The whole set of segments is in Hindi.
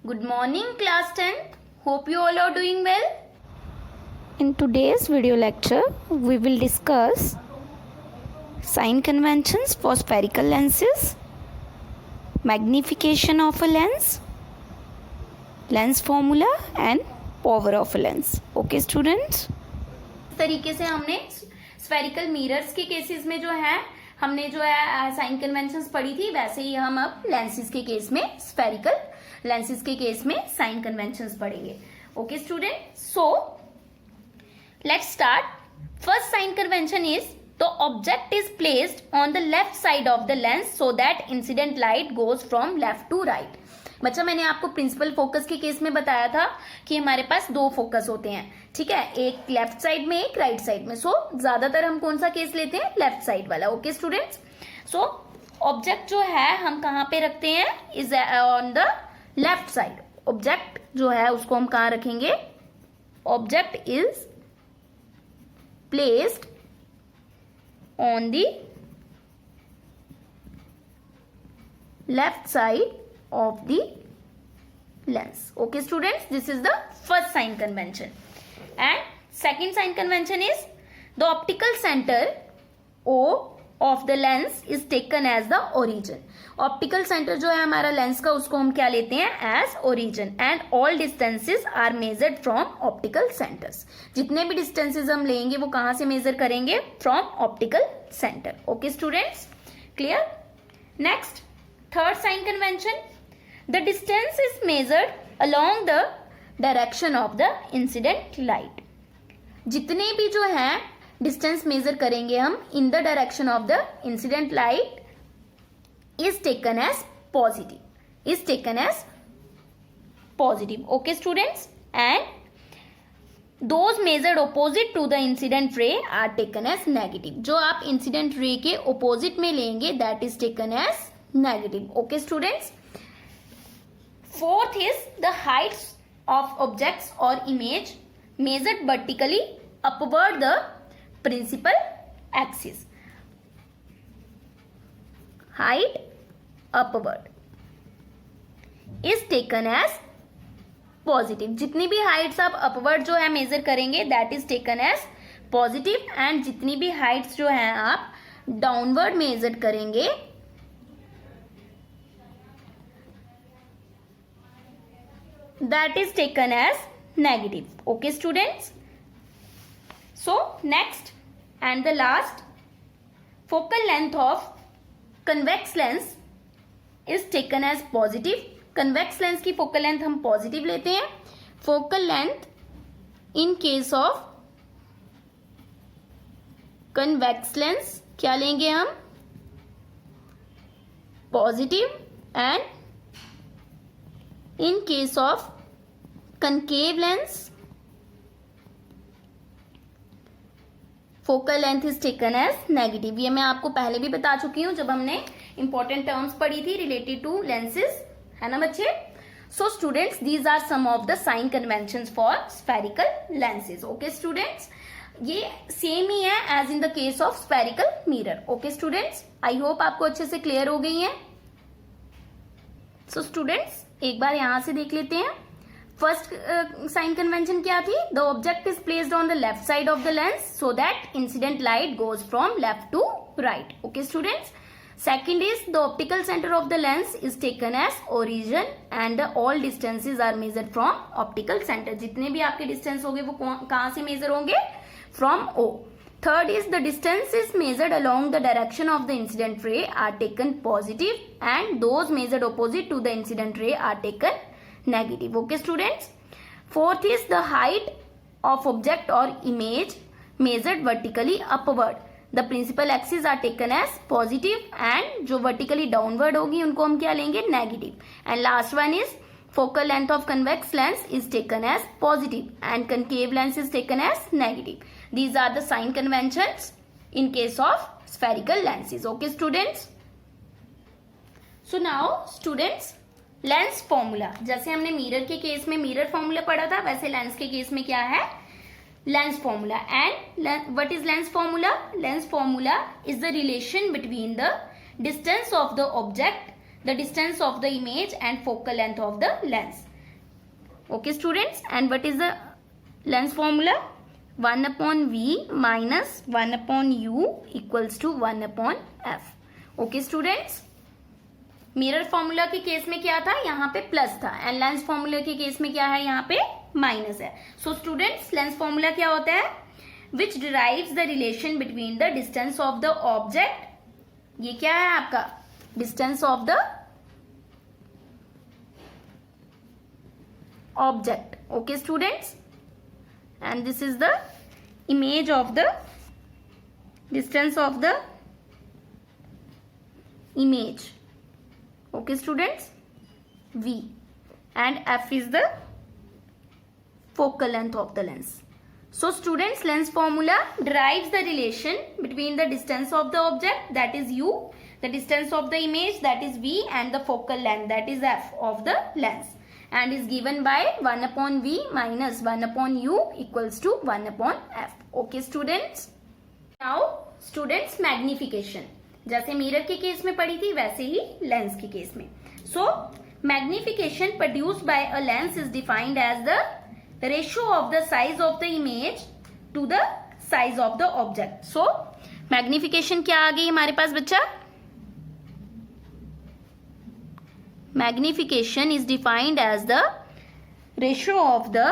Good morning, class 10th. Hope you all are doing well. In today's video lecture, we will discuss sign conventions for spherical lenses, magnification of a lens, lens formula and power of a lens. Okay students? इस तरीके से हमने स्फेरिकल मिरर्स के केसेस में जो है हमने जो है साइन कन्वेंशंस पढ़ी थी, वैसे ही हम अब लेंसेज के केस में स्फेरिकल लेंसेज के केस में साइन कन्वेंशंस पढ़ेंगे. Okay student, so let's start. First sign convention is the object is placed on the left side of the lens so that incident light goes from left to right. बच्चा, मैंने आपको प्रिंसिपल फोकस के केस में बताया था कि हमारे पास दो फोकस होते हैं, ठीक है, एक लेफ्ट साइड में एक राइट साइड में. सो ज्यादातर हम कौन सा केस लेते हैं? लेफ्ट साइड वाला. ओके स्टूडेंट्स, सो ऑब्जेक्ट जो है हम कहाँ पे रखते हैं? Is on the left side. Object जो है उसको हम कहाँ रखेंगे? Object is placed on the left side of the lens. Okay students, this is the first sign convention. And second sign convention is the optical center O of the lens is taken as the origin. Optical center जो है हमारा लेंस का, उसको हम क्या लेते हैं? as origin. And all distances are measured from optical centers. जितने भी distances हम लेंगे वो कहाँ से measure करेंगे? from optical center. Okay students, clear? Next, third sign convention, the distance is measured along the direction of the incident light. जितने भी जो है डिस्टेंस मेजर करेंगे हम in the direction of the incident light is taken as positive, is taken as positive. Okay students, and those measured opposite to the incident ray are taken as negative. जो आप इंसिडेंट रे के ऑपोजिट में लेंगे that is taken as negative. Okay students, fourth is the heights of objects or image measured vertically upward the principal axis. Height upward is taken as positive. जितनी भी heights आप upward जो है मेजर करेंगे that is taken as positive, and जितनी भी heights जो है आप downward मेजर करेंगे that is taken as negative. Okay students, so next and the last, focal length of convex lens is taken as positive. convex lens की focal length हम positive लेते हैं. focal length in case of convex lens क्या लेंगे हम? positive. and in case of concave lens focal length is taken as negative. ये मैं आपको पहले भी बता चुकी हूं जब हमने important terms पढ़ी थी related to lenses, है ना बच्चे? So students, these are some of the sign conventions for spherical lenses. Okay students, ये सेम ही है as in the case of spherical mirror. Okay students, I hope आपको अच्छे से clear हो गई है. So students, एक बार यहां से देख लेते हैं. फर्स्ट साइन कन्वेंशन क्या थी? The object is placed on the left side of the lens so that incident light goes from left to right. Okay students, second is the optical centre of the lens is taken as origin and all distances are measured from optical centre. जितने भी आपके डिस्टेंस होंगे वो कहां से मेजर होंगे? From O. Third is the distance is measured along the direction of the incident ray are taken positive, and those measured opposite to the incident ray are taken negative. Okay students. Fourth is the height of object or image measured vertically upward. The principal axis are taken as positive, and जो vertically downward होगी उनको हम क्या लेंगे? Negative. And last one is focal length of convex lens is taken as positive and concave lens is taken as negative. These are the sign conventions in case of spherical lenses. Okay students. So now students, lens formula. जैसे हमने मिरर के केस में मिरर फॉर्मूला पढ़ा था, वैसे लेंस के केस में क्या है? Lens formula. And what is lens formula? Lens formula is the relation between the distance of the object, the distance of the image and focal length of the lens. Okay students, and what is the lens formula? 1 upon V minus 1 upon U equals to 1 upon F. Okay students, mirror formula के केस में क्या था, यहाँ पे प्लस था, एंड लेंस फॉर्मूला के केस में क्या है, यहाँ पे माइनस है. सो स्टूडेंट्स, लेंस फॉर्मूला क्या होता है, which derives the relation between the distance of the object. ये क्या है आपका distance of the object. Okay students, and this is the image of the distance of the image. Okay students, V, and F is the focal length of the lens. So students, lens formula derives the relation between the distance of the object, that is U, the distance of the image, that is V, and the focal length, that is F of the lens, and is given by 1 upon V minus 1 upon U equals to 1 upon F. Okay students. Now students, magnification. जैसे मिरर के केस में पढ़ी थी वैसे ही लेंस के केस में. So magnification produced by a lens is defined as the ratio of the size of the image to the size of the object. So magnification क्या आ गई हमारे पास बच्चा? Magnification is defined as the ratio of the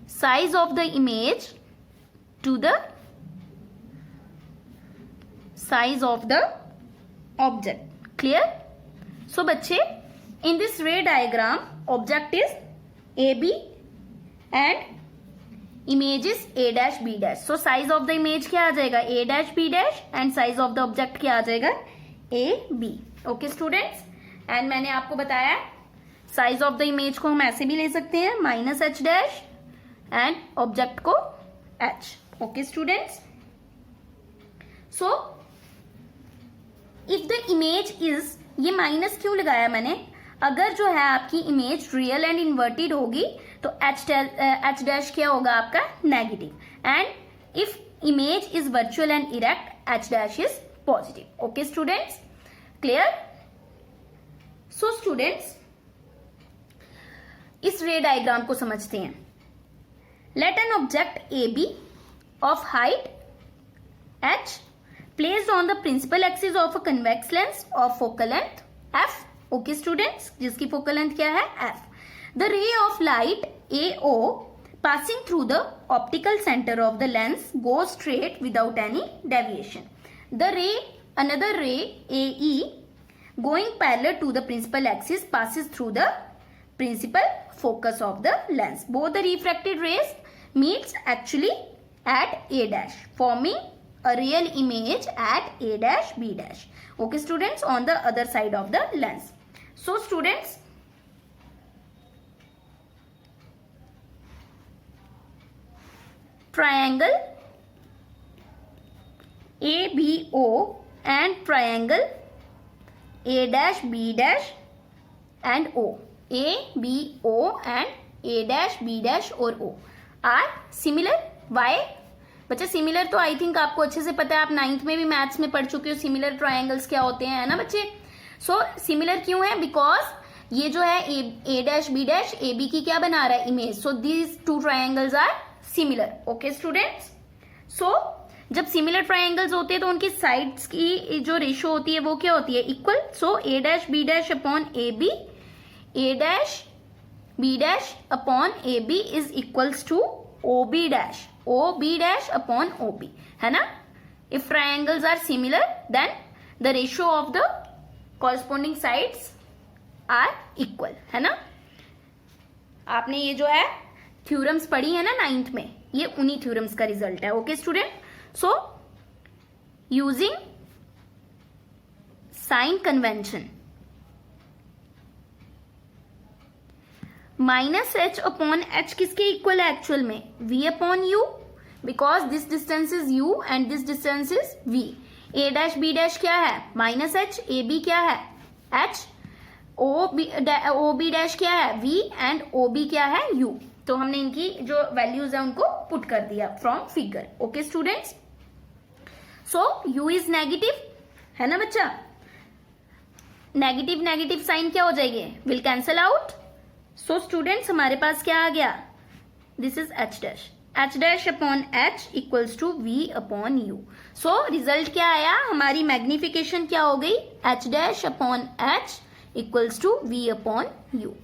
size of the image to the size of the object. Clear? So बच्चे, in this ray diagram, object is AB and image is A dash B dash. So size of the image क्या आ जाएगा, A dash B dash, and size of the object क्या आ जाएगा, AB. ओके स्टूडेंट्स, एंड मैंने आपको बताया साइज ऑफ द इमेज को हम ऐसे भी ले सकते हैं, minus H dash, and object को H. Okay students, so if the image is, ये माइनस क्यों लगाया मैंने, अगर जो है आपकी इमेज रियल एंड इन्वर्टेड होगी तो H डैश क्या होगा आपका, negative, and if image is virtual and erect, H dash is positive. Okay students, clear? So students, इस रे डायग्राम को समझते हैं. Let an object A B of height h placed on the principal axis of a convex lens of focal length f. Okay students, जिसकी फोकल लेंथ क्या है, f. The ray of light AO passing through the optical center of the lens goes straight without any deviation. The ray, another ray AE going parallel to the principal axis passes through the principal focus of the lens. Both the refracted rays meets actually at A dash, forming a real image at A dash B dash. Okay students, on the other side of the lens. So students, triangle ABO and triangle A dash B dash and O, ABO and A dash B dash और O are similar. Why? बच्चे सिमिलर तो आई थिंक आपको अच्छे से पता है, आप 9th में भी मैथ्स में पढ़ चुके हो सिमिलर ट्रायंगल्स क्या होते हैं, है ना बच्चे. सो सिमिलर क्यों है, बिकॉज ये जो है A dash B dash A B की क्या बना रहा है, image. So these two triangles are similar. Okay students, so जब सिमिलर ट्रायंगल्स होते हैं तो उनकी साइड्स की जो रेशियो होती है वो क्या होती है, equal. So A dash B dash upon A B, A dash B dash upon A B is equals to O B dash, O B dash upon O B, है ना. If triangles are similar then the ratio of the corresponding sides are equal, है ना. आपने ये जो है थ्योरम्स पढ़ी है ना 9th में, ये उन्हीं थ्योरम्स का रिजल्ट है. Okay student, so using sign convention, minus H upon H किसके इक्वल है एक्चुअल में, V upon U, because this distance is U and this distance is V. A dash B dash क्या है, माइनस H, A B क्या है, H, O B डैश क्या है, V, एंड O B क्या है, U. तो हमने इनकी जो वैल्यूज है उनको पुट कर दिया from figure. Okay students, so U is negative, है ना बच्चा. नेगेटिव नेगेटिव साइन क्या हो जाएंगे, will cancel out. So students हमारे पास क्या आ गया, this is H dash upon H equals to V upon U. So result क्या आया, हमारी मैग्निफिकेशन क्या हो गई, H dash upon H equals to V upon U.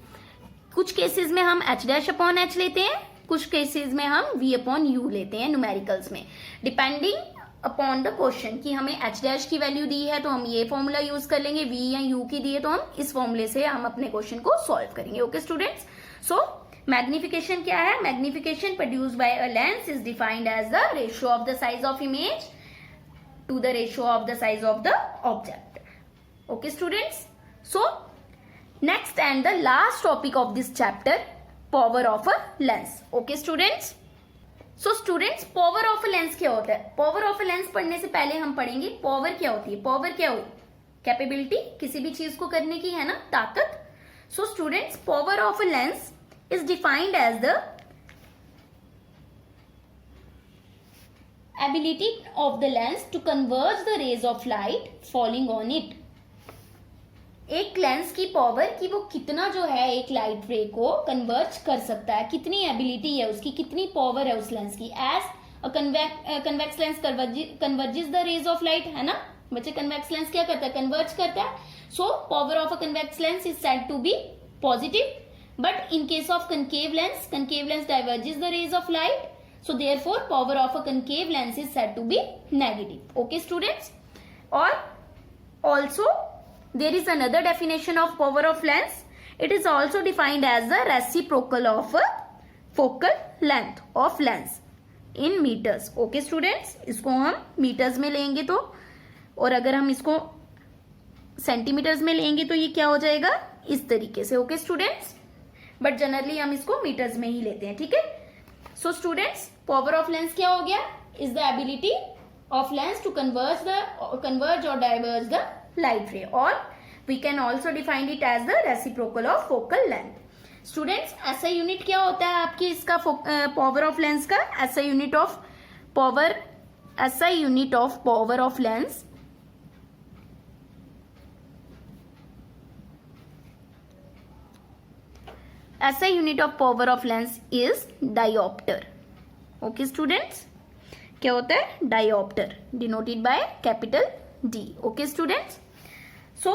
कुछ केसेस में हम एच डैश अपॉन एच लेते हैं, कुछ केसेस में हम वी अपॉन यू लेते हैं न्यूमेरिकल्स में, डिपेंडिंग अपॉन द क्वेश्चन कि हमें एच डैश की वैल्यू दी है तो हम ये फॉर्मूला यूज कर लेंगे, वी या यू की दी है तो हम इस फॉर्मूले से हम अपने क्वेश्चन को सॉल्व करेंगे. ओके स्टूडेंट्स, सो मैग्निफिकेशन क्या है, magnification produced by a lens is defined as the ratio of the size of image to the ratio of the size of the object. Okay students, so next and the last topic of this chapter, power of a lens. Okay students, so students power of a lens क्या होता है, पावर ऑफ अ लेंस पढ़ने से पहले हम पढ़ेंगे पावर क्या होती है. पावर क्या हुई, कैपेबिलिटी किसी भी चीज को करने की, है ना, ताकत. So students power of a lens is defined as the ability of the lens to converge the rays of light falling on it. एक लेंस की पावर कि वो कितना जो है एक लाइट रे को कन्वर्ज कर सकता है, कितनी एबिलिटी है उसकी, कितनी पावर है उस लेंस की. As a convex lens converges the rays of light, है ना बच्चे, कन्वेक्स लेंस क्या करता है, कन्वर्ज करता है. So power of a convex lens is said to be positive, but in case of concave lens diverges the rays of light, so therefore power of a concave lens is said to be negative. Okay students, or also there is another definition of power of lens. It is also defined as the reciprocal of a focal length of lens in meters. Okay students, इसको हम meters में लेंगे तो, और अगर हम इसको सेंटीमीटर्स में लेंगे तो ये क्या हो जाएगा, इस तरीके से. ओके स्टूडेंट्स, बट जनरली हम इसको मीटर्स में ही लेते हैं. ठीक है, so students power of lens क्या हो गया, is the ability of lens to converge और डाइवर्ज द लाइट रे, और we can also define it as the reciprocal of focal length. Students ऐसा यूनिट क्या होता है आपकी इसका पावर ऑफ लेंस का, ऐसा unit of power of lens ऐसा unit of power of lens is dioptre. Okay students, क्या होता है, dioptre, denoted by capital D. Okay students, so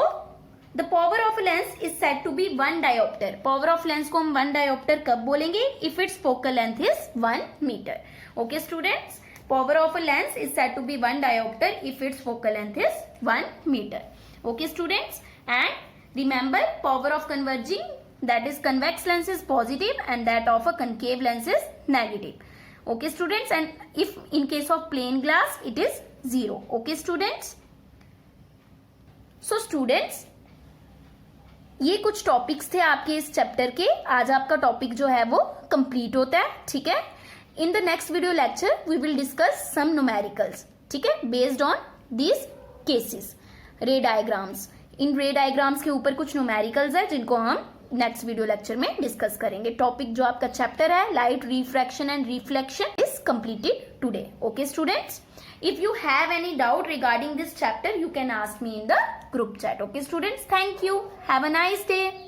the power of lens is said to be 1 dioptre. Power of lens को हम 1 डायोप्टर कब बोलेंगे, if its focal length is 1 metre. Okay students, power of a lens is said to be 1 dioptre if its focal length is 1 metre. Okay students, and remember power of converging, that is convex lens is positive and that of a concave lens is negative. Okay students, and if in case of plain glass it is 0. Okay students, so students ये कुछ टॉपिक्स थे आपके इस चैप्टर के. आज आपका टॉपिक जो है वो कंप्लीट होता है. ठीक है, in the next video lecture we will discuss some numericals. ठीक है, based on these cases, ray diagrams. इन रे डायग्राम्स के ऊपर कुछ न्यूमेरिकल्स है जिनको हम नेक्स्ट वीडियो लेक्चर में डिस्कस करेंगे. टॉपिक जो आपका चैप्टर है light refraction and reflection is completed today. Okay students, if you have any doubt regarding this chapter you can ask me in the group chat. Okay students, thank you, have a nice day.